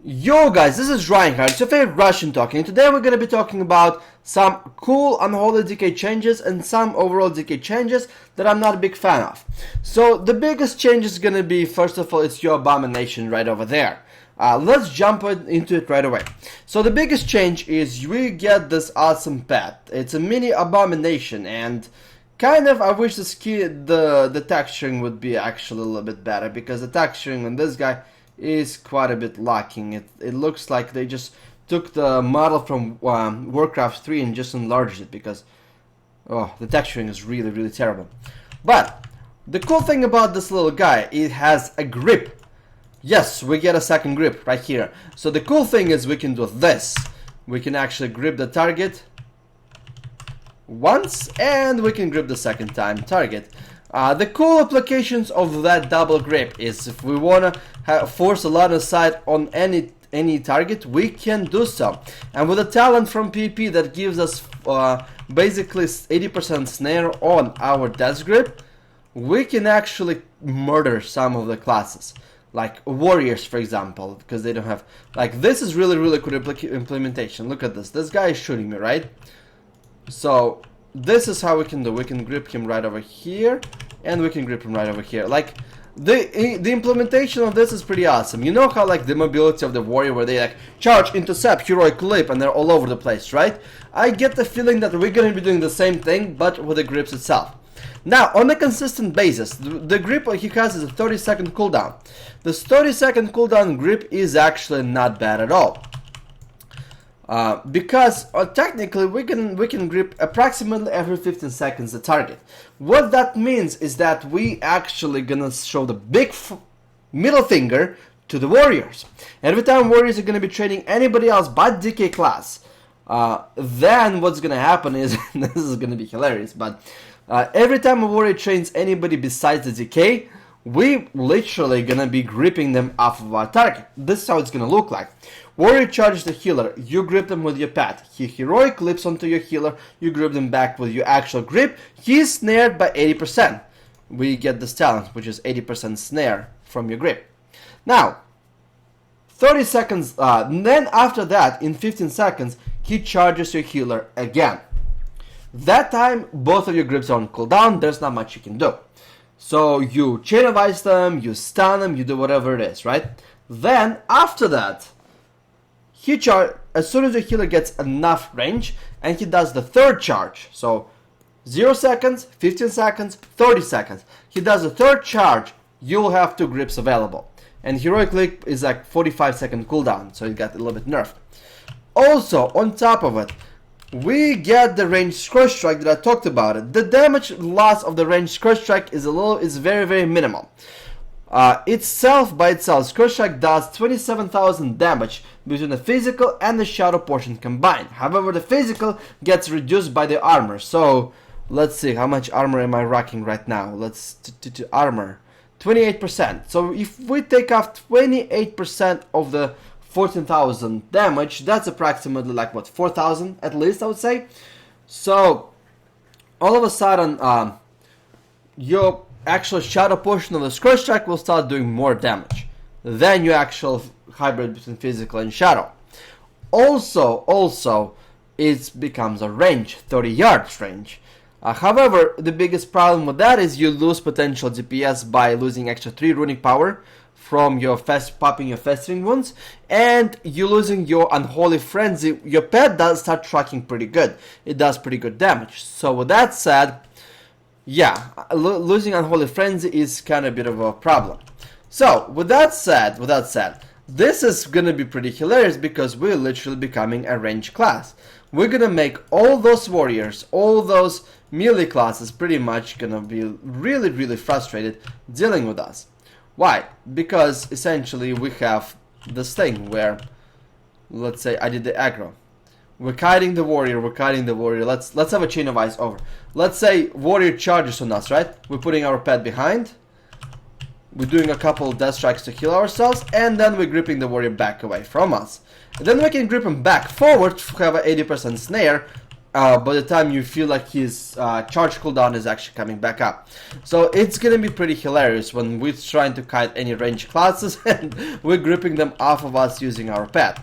Yo guys, this is Reinhardt, it's your favorite Russian talking, and today we're going to be talking about some cool Unholy Decay changes and some overall decay changes that I'm not a big fan of. So the biggest change is going to be, first of all, it's your Abomination right over there. Let's jump into it right away. So the biggest change is we get this awesome pet. It's a mini Abomination, and kind of I wish the texturing would be actually a little bit better, because the texturing on this guy is quite a bit lacking. It looks like they just took the model from Warcraft 3 and just enlarged it, because the texturing is really terrible. But the cool thing about this little guy, it has a grip. Yes, we get a second grip right here. So the cool thing is we can do this. We can actually grip the target once, and we can grip the second time target. The cool applications of that double grip is if we want to force a line of sight on any target, we can do so. And with a talent from PP that gives us basically 80% snare on our death grip, we can actually murder some of the classes. Like warriors, for example, because they don't have... Like, this is really cool implementation. Look at this. This guy is shooting me, right? So this is how we can do. We can grip him right over here, and we can grip him right over here. Like, the implementation of this is pretty awesome. You know how, like, the mobility of the warrior, where they like charge, intercept, heroic leap, and they're all over the place, right? I get the feeling that we're going to be doing the same thing, but with the grips itself. Now, on a consistent basis, the grip he has is a 30-second cooldown. This 30-second cooldown grip is actually not bad at all. Because technically we can grip approximately every 15 seconds the target. What that means is that we actually gonna show the big middle finger to the warriors. Every time warriors are gonna be training anybody else but DK class, then what's gonna happen is this is gonna be hilarious, but every time a warrior trains anybody besides the DK, we literally gonna be gripping them off of our target. This is how it's gonna look like. Warrior charges the healer, you grip them with your pet. He heroic leaps onto your healer, you grip them back with your actual grip. He's snared by 80%. We get this talent, which is 80% snare from your grip. Now, 30 seconds, then after that, in 15 seconds, he charges your healer again. That time, both of your grips are on cooldown, there's not much you can do. So you chain of ice them, you stun them, you do whatever it is, right? Then, after that, he as soon as the healer gets enough range, and he does the third charge. So 0 seconds, 15 seconds, 30 seconds. He does the third charge, you'll have 2 grips available. And heroic leap is like 45-second cooldown, so it got a little bit nerfed. Also, on top of it, we get the ranged Necrotic Strike that I talked about it. The damage loss of the ranged Necrotic Strike is very minimal. Itself by itself, Necrotic Strike does 27,000 damage between the physical and the shadow portion combined. However, the physical gets reduced by the armor. So let's see, how much armor am I rocking right now? Let's armor 28%. So if we take off 28% of the 14,000 damage, that's approximately like what, 4,000 at least, I would say. So all of a sudden, your actual shadow portion of the Necrotic Strike will start doing more damage than your actual hybrid between physical and shadow. Also, it becomes a range, 30 yards range. However, the biggest problem with that is you lose potential DPS by losing extra 3 runic power from your popping your festering wounds, and you losing your Unholy Frenzy. Your pet does start tracking pretty good. It does pretty good damage. So with that said, yeah, losing Unholy Frenzy is kind of a bit of a problem. So with that said, this is gonna be pretty hilarious, because we're literally becoming a range class. We're gonna make all those warriors, all those melee classes pretty much gonna be really frustrated dealing with us. Why? Because essentially we have this thing where, let's say I did the aggro. We're kiting the warrior, let's have a chain of ice over. Let's say warrior charges on us, right? We're putting our pet behind. We're doing a couple death strikes to heal ourselves, and then we're gripping the warrior back away from us. And then we can grip him back forward to have an 80% snare by the time you feel like his charge cooldown is actually coming back up. So it's gonna be pretty hilarious when we're trying to kite any range classes and we're gripping them off of us using our pet.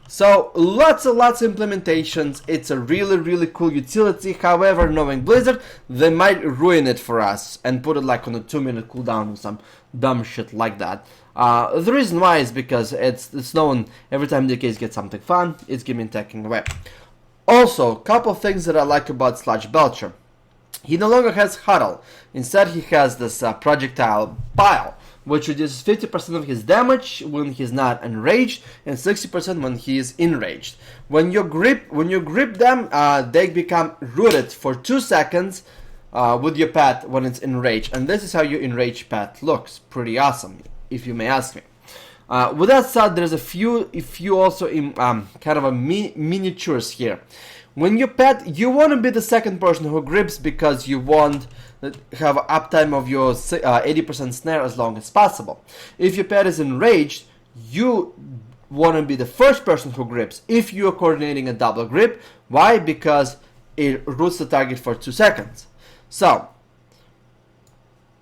So lots of implementations. It's a really cool utility. However, knowing Blizzard, they might ruin it for us and put it like on a 2-minute cooldown or some dumb shit like that. The reason why is because it's known every time the case gets something fun, it's giving taking away. Also, couple things that I like about Sludge Belcher. He no longer has Huddle. Instead, he has this projectile Bile, which reduces 50% of his damage when he's not enraged and 60% when he is enraged. When you grip them, they become rooted for 2 seconds with your pet when it's enraged, and this is how your enraged pet looks. Pretty awesome, if you may ask me. With that said, there's a few also kind of a miniatures here. When you pet, you want to be the second person who grips because you want to have uptime of your 80% snare as long as possible. If your pet is enraged, you want to be the first person who grips if you are coordinating a double grip. Why? Because it roots the target for 2 seconds. So,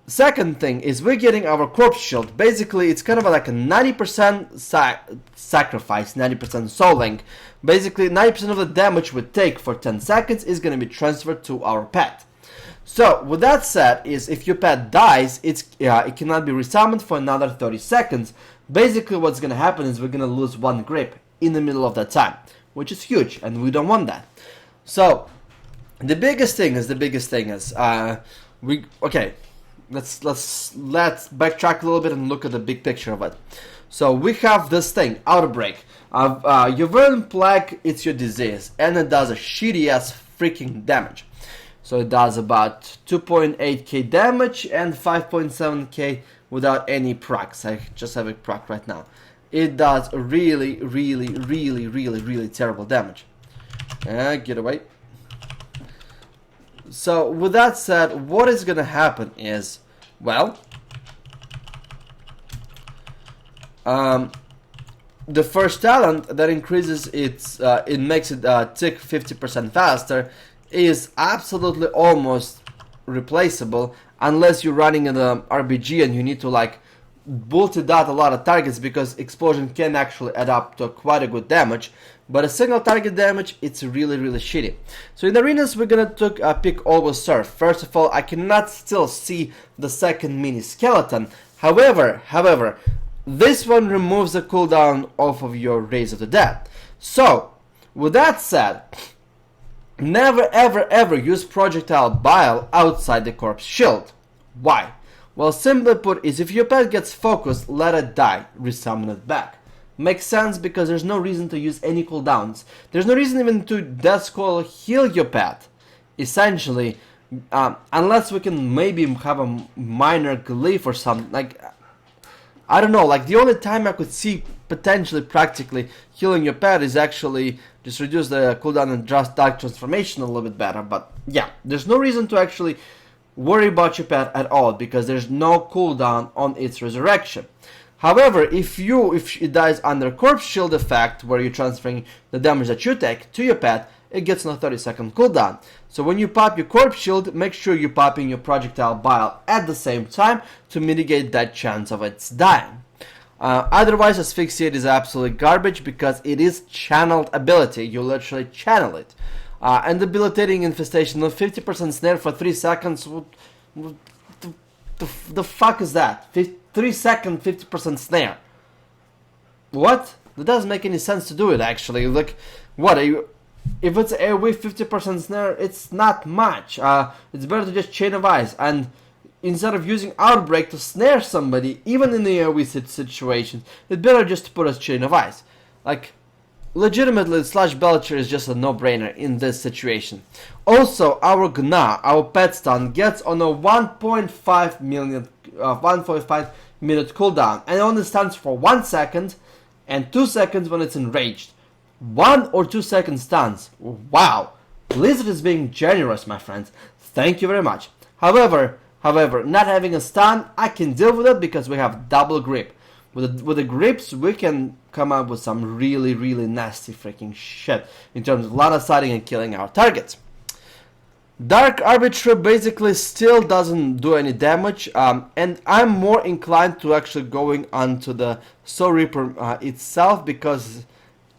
second thing is we're getting our corpse shield. Basically, it's kind of like a 90% sacrifice, 90% soul link. Basically, 90% of the damage we take for 10 seconds is going to be transferred to our pet. So, with that said, is if your pet dies, it cannot be resummoned for another 30 seconds. Basically, what's going to happen is we're going to lose 1 grip in the middle of that time, which is huge, and we don't want that. So, the biggest thing is Let's backtrack a little bit and look at the big picture of it. So we have this thing, Outbreak. Your Virulent Plague, it's your disease, and it does a shitty ass freaking damage. So it does about 2.8k damage and 5.7k without any procs. I just have a proc right now. It does really terrible damage. Get away. So, with that said, what is gonna happen is, well, the first talent that increases it makes it tick 50% faster is absolutely almost replaceable unless you're running an RBG and you need to like multi-dot a lot of targets because explosion can actually add up to quite a good damage. But a single target damage, it's really shitty. So in arenas, we're gonna pick Always Surf. First of all, I cannot still see the second mini skeleton. However, this one removes the cooldown off of your Raise of the Dead. So, with that said, never ever use Projectile Bile outside the corpse shield. Why? Well, simply put, is if your pet gets focused, let it die, resummon it back. Makes sense because there's no reason to use any cooldowns. There's no reason even to Death Coil heal your pet, essentially, unless we can maybe have a minor glyph or something. Like, I don't know, like the only time I could see potentially practically healing your pet is actually just reduce the cooldown and just Dark Transformation a little bit better. But yeah, there's no reason to actually worry about your pet at all because there's no cooldown on its resurrection. However, if it dies under Corpse Shield effect, where you're transferring the damage that you take to your pet, it gets on a 30-second cooldown. So when you pop your Corpse Shield, make sure you're popping your Projectile Bile at the same time to mitigate that chance of its dying. Otherwise, Asphyxiate is absolutely garbage because it is channeled ability. You literally channel it. And debilitating infestation of 50% snare for 3 seconds. The fuck is that? 3 second 50% snare. What? That doesn't make any sense to do it actually. Like, what are you? If it's AoE 50% snare, it's not much. It's better to just Chain of Ice, and instead of using Outbreak to snare somebody, even in the AoE situation, it's better just to put a Chain of Ice. Like, legitimately, Sludge Belcher is just a no-brainer in this situation. Also, our Gna, our pet stun, gets on a 1.5 minute cooldown, and it only stuns for 1 second and 2 seconds when it's enraged. 1 or 2 second stuns. Wow, Blizzard is being generous, my friends. Thank you very much. However, not having a stun, I can deal with it because we have double grip. With the grips, we can come up with some really, really nasty freaking shit in terms of line of sighting and killing our targets. Dark Arbiter basically still doesn't do any damage, and I'm more inclined to actually going onto the Soul Reaper itself, because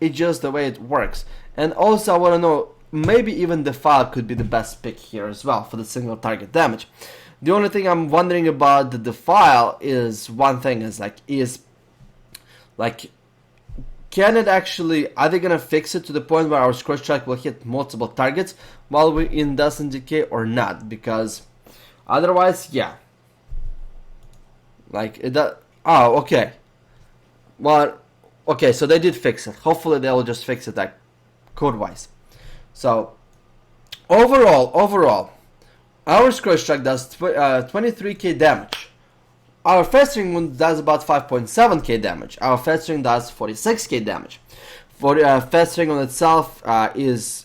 it's just the way it works. And also I want to know, maybe even Defile could be the best pick here as well for the single target damage. The only thing I'm wondering about the Defile is one thing, is can it actually, are they gonna fix it to the point where our Scorch Strike will hit multiple targets while we're in Dust and Decay or not? Because otherwise, yeah. Like, it does. Oh, okay. Well, okay, so they did fix it. Hopefully they will just fix it, like, code-wise. So, overall, our Scorch Strike does 23k damage. Our Festering Wound does about 5.7k damage. Our Festering does 46k damage. For Festering Wound itself is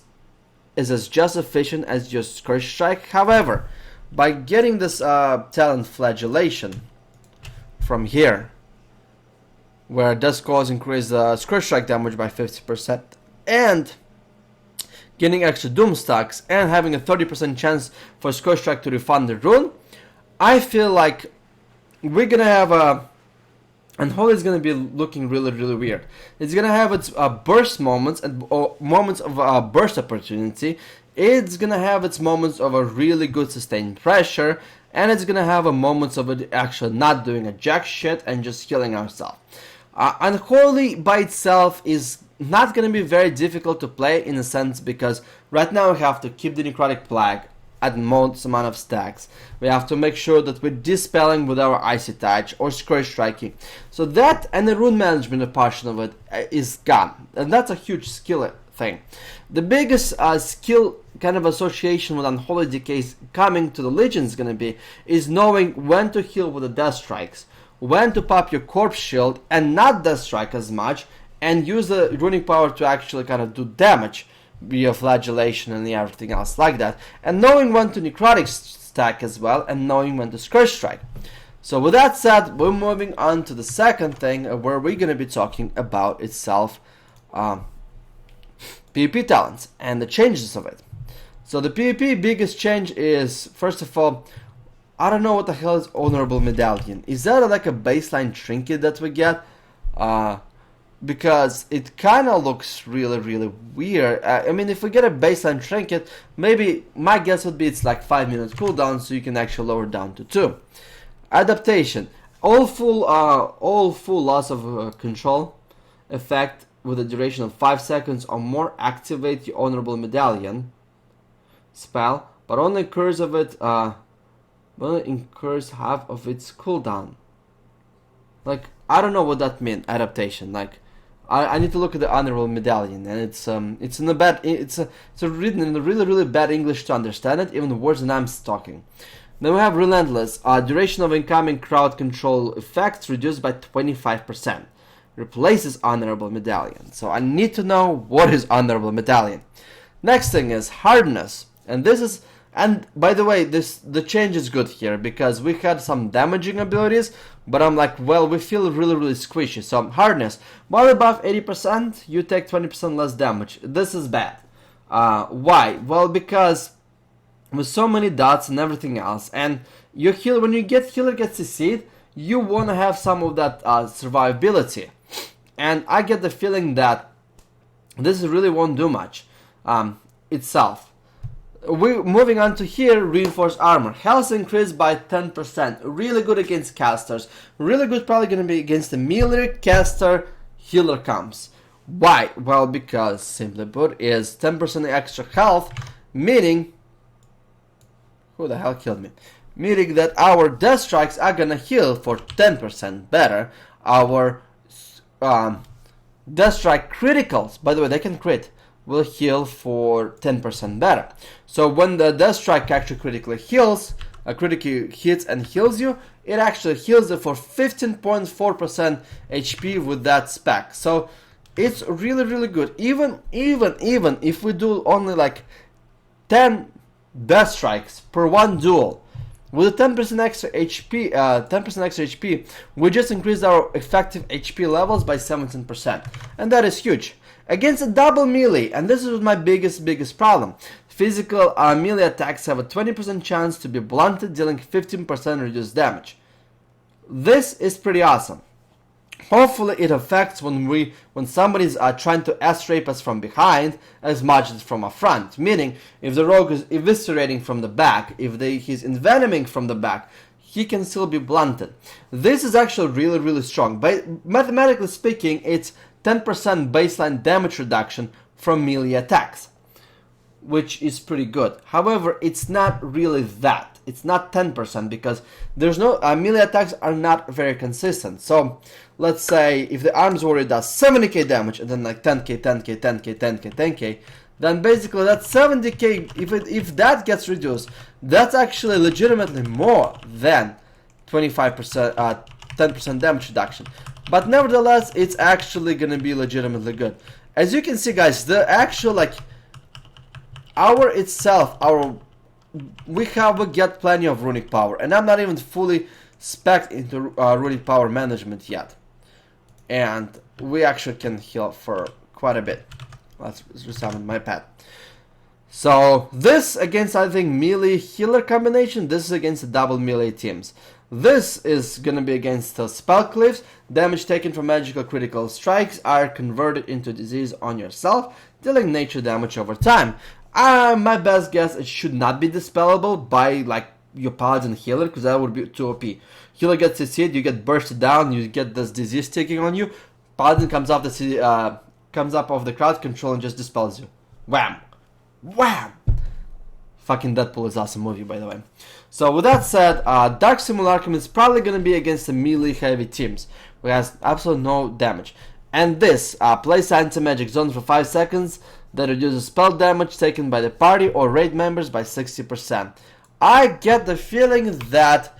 as just efficient as your Scorch Strike. However, by getting this Talent Flagellation from here, where it does cause increase Scorch Strike damage by 50%, and getting extra Doom stacks, and having a 30% chance for Scorch Strike to refund the rune, I feel like we're gonna have Unholy is gonna be looking really, really weird. It's gonna have its burst moments and moments of burst opportunity. It's gonna have its moments of a really good sustained pressure, and it's gonna have a moments of it actually not doing a jack shit and just healing ourselves. Unholy by itself is not gonna be very difficult to play in a sense, because right now we have to keep the Necrotic Plague at most amount of stacks. We have to make sure that we're dispelling with our Icy Touch or Scorch Striking. So that and the rune management portion of it is gone, and that's a huge skill thing. The biggest skill kind of association with Unholy Decays coming to the Legion is knowing when to heal with the Death Strikes, when to pop your Corpse Shield and not Death Strike as much, and use the runic power to actually kind of do damage via Flagellation and everything else like that, and knowing when to Necrotic stack as well, and knowing when to Scorch Strike. So with that said, we're moving on to the second thing, where we're going to be talking about itself PvP talents and the changes of it. So the PvP biggest change is, first of all, I don't know what the hell is Honorable Medallion. Is that like a baseline trinket that we get? Because it kind of looks really, really weird. I mean, if we get a baseline trinket, maybe my guess would be it's like 5-minute cooldown, so you can actually lower down to 2. Adaptation: all full loss of control effect with a duration of 5 seconds or more activate the Honorable Medallion spell, but only occurs of it only incurs half of its cooldown. Like, I don't know what that means. Adaptation, like. I need to look at the Honorable Medallion, and it's written in a really, really bad English to understand it, even worse than I'm talking. Then we have Relentless. Duration of incoming crowd control effects reduced by 25%. Replaces Honorable Medallion. So I need to know what is Honorable Medallion. Next thing is Hardness, and this is. And by the way, the change is good here, because we had some damaging abilities, but I'm like, well, we feel really, really squishy. So Hardness, while above 80%, you take 20% less damage. This is bad. Why? Well, because with so many dots and everything else, and your healer, when you get healer gets CC'd, you want to have some of that survivability. And I get the feeling that this really won't do much itself. We're moving on to here, Reinforced Armor. Health increased by 10%. Really good against casters. Really good probably going to be against the melee caster healer comps. Why? Well, because, simply put, is 10% extra health, meaning... Who the hell killed me? Meaning that our Death Strikes are going to heal for 10% better. Our Death Strike criticals, by the way, they can crit, will heal for 10% better. So when the Death Strike actually critically hits and heals you, it actually heals it for 15.4% HP with that spec. So it's really, really good. Even if we do only like 10 Death Strikes per one duel, With 10% extra HP, we just increased our effective HP levels by 17%, and that is huge. Against a double melee, and this is my biggest problem. Physical melee attacks have a 20% chance to be blunted, dealing 15% reduced damage. This is pretty awesome. Hopefully it affects when somebody's trying to S-rape us from behind as much as from a front. Meaning, if the rogue is eviscerating from the back, if he's envenoming from the back, he can still be blunted. This is actually really strong. Mathematically speaking, it's 10% baseline damage reduction from melee attacks, which is pretty good. However, it's not really that. It's not 10% because there's no melee attacks are not very consistent. So let's say if the arms warrior does 70k damage and then like 10k, 10k, 10k, 10k, 10k, then basically that's 70k. If that gets reduced, that's actually legitimately more than 25%, 10% damage reduction. But nevertheless, it's actually gonna be legitimately good. As you can see, guys, the actual we get plenty of runic power, and I'm not even fully spec'd into runic power management yet. And we actually can heal for quite a bit. Let's resummon my pet. So this against, I think, melee healer combination. This is against the double melee teams. This is gonna be against the spell cliffs. Damage taken from magical critical strikes are converted into disease on yourself, dealing nature damage over time. My best guess, it should not be dispellable by like your paladin healer, because that would be too OP. Healer gets CC'd, you get bursted down, you get this disease taking on you. Paladin comes up of the crowd control and just dispels you. Wham! Wham! Fucking Deadpool is awesome movie, by the way. So with that said, Dark Simulacrum is probably gonna be against the melee heavy teams, who has absolutely no damage. And this, place anti-magic zones for 5 seconds, that reduces spell damage taken by the party or raid members by 60%. I get the feeling that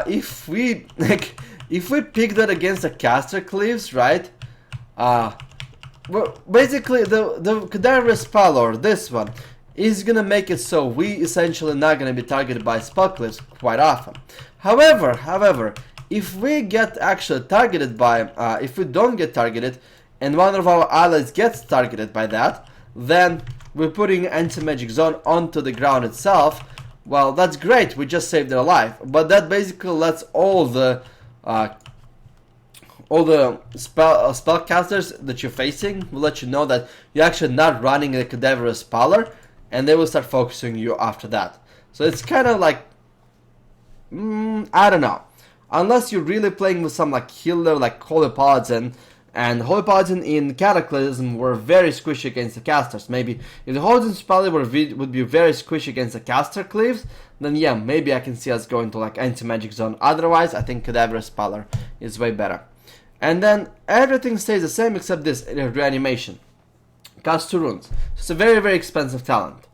if we pick that against the caster cleaves, right? Well, basically the cadaverous spell, or this one, is gonna make it so we essentially not gonna be targeted by spell cliffs quite often. However, if we get actually targeted by, if we don't get targeted, and one of our allies gets targeted by that, then we're putting anti-magic zone onto the ground itself. Well, that's great, we just saved their life, but that basically lets all the spellcasters that you're facing will let you know that you're actually not running a cadaverous speller, and they will start focusing you after that. So it's kind of like, I don't know, unless you're really playing with some like healer like Holy Paladin. And Holy Paladin in Cataclysm were very squishy against the casters. Maybe if the Holy Paladin would be very squishy against the caster cleaves, then yeah, maybe I can see us going to like anti-magic zone. Otherwise, I think Cadaverous Speller is way better. And then everything stays the same except this reanimation. Cast 2 runes. So it's a very expensive talent.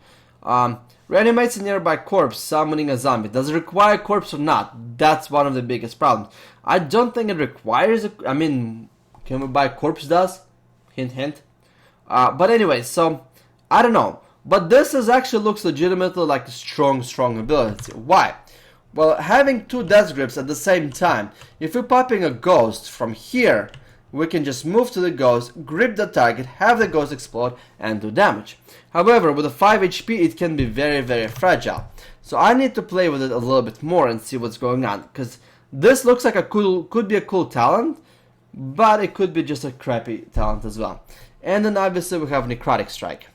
Reanimates a nearby corpse, summoning a zombie. Does it require a corpse or not? That's one of the biggest problems. I don't think it requires I mean, can we buy corpse dust? Hint hint. But anyway, so I don't know. But this actually looks legitimately like a strong ability. Why? Well, having 2 death grips at the same time, if we're popping a ghost from here, we can just move to the ghost, grip the target, have the ghost explode, and do damage. However, with a 5 HP, it can be very fragile. So I need to play with it a little bit more and see what's going on, because this looks like could be a cool talent, but it could be just a crappy talent as well. And then obviously we have Necrotic Strike.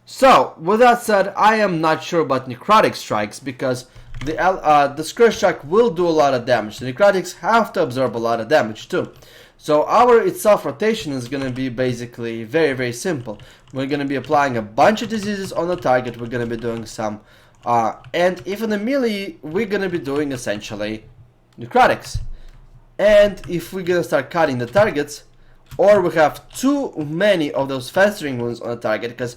So, with that said, I am not sure about Necrotic Strikes, because the Scourge Strike will do a lot of damage. The Necrotics have to absorb a lot of damage too. So our itself rotation is going to be basically very simple. We're going to be applying a bunch of diseases on the target, we're going to be doing some, and if in the melee, we're going to be doing essentially Necrotics. And if we're gonna start cutting the targets, or we have too many of those festering wounds on the target, because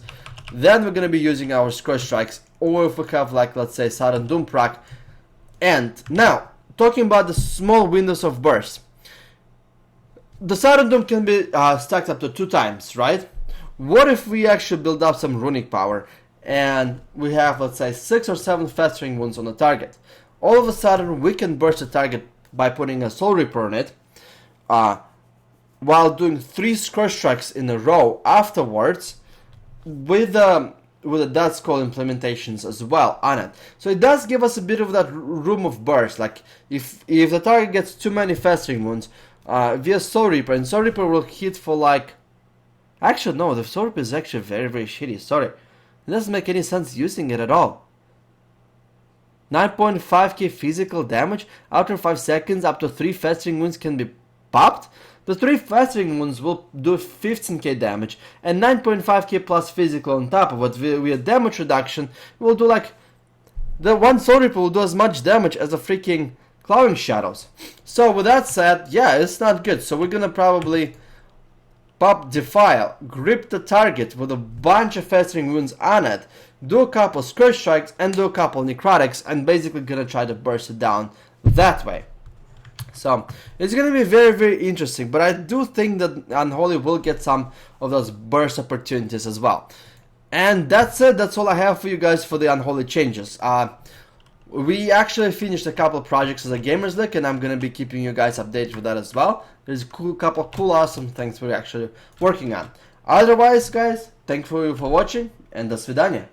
then we're gonna be using our Scourge Strikes, or if we have like, let's say, Sudden Doom proc. And now, talking about the small windows of burst. The Sudden Doom can be stacked up to 2 times, right? What if we actually build up some runic power, and we have, let's say, 6 or 7 festering wounds on the target? all of a sudden we can burst the target by putting a Soul Reaper on it, while doing 3 Scourge Strikes in a row afterwards, with the Death Scroll implementations as well on it. So it does give us a bit of that room of burst. Like if the target gets too many Festering Wounds via Soul Reaper, and Soul Reaper will hit for like, actually no, the Soul Reaper is actually very, very shitty. Sorry, it doesn't make any sense using it at all. 9.5k physical damage after 5 seconds. Up to 3 Festering Wounds can be popped. The 3 Festering Wounds will do 15k damage, and 9.5k plus physical on top of it. With damage reduction, will do like, the one Soul Reaper will do as much damage as the freaking Clawing Shadows. So with that said, yeah, it's not good. So we're gonna probably pop Defile, grip the target with a bunch of Festering Wounds on it, do a couple Scourge Strikes, and do a couple Necrotics, and basically gonna try to burst it down that way. So it's gonna be very, very interesting, but I do think that Unholy will get some of those burst opportunities as well. And that's it. That's all I have for you guys for the Unholy changes. We actually finished a couple of projects as a Gamers League, and I'm gonna be keeping you guys updated with that as well. There's a couple of cool, awesome things we're actually working on. Otherwise, guys, thank you for watching, and до свидания.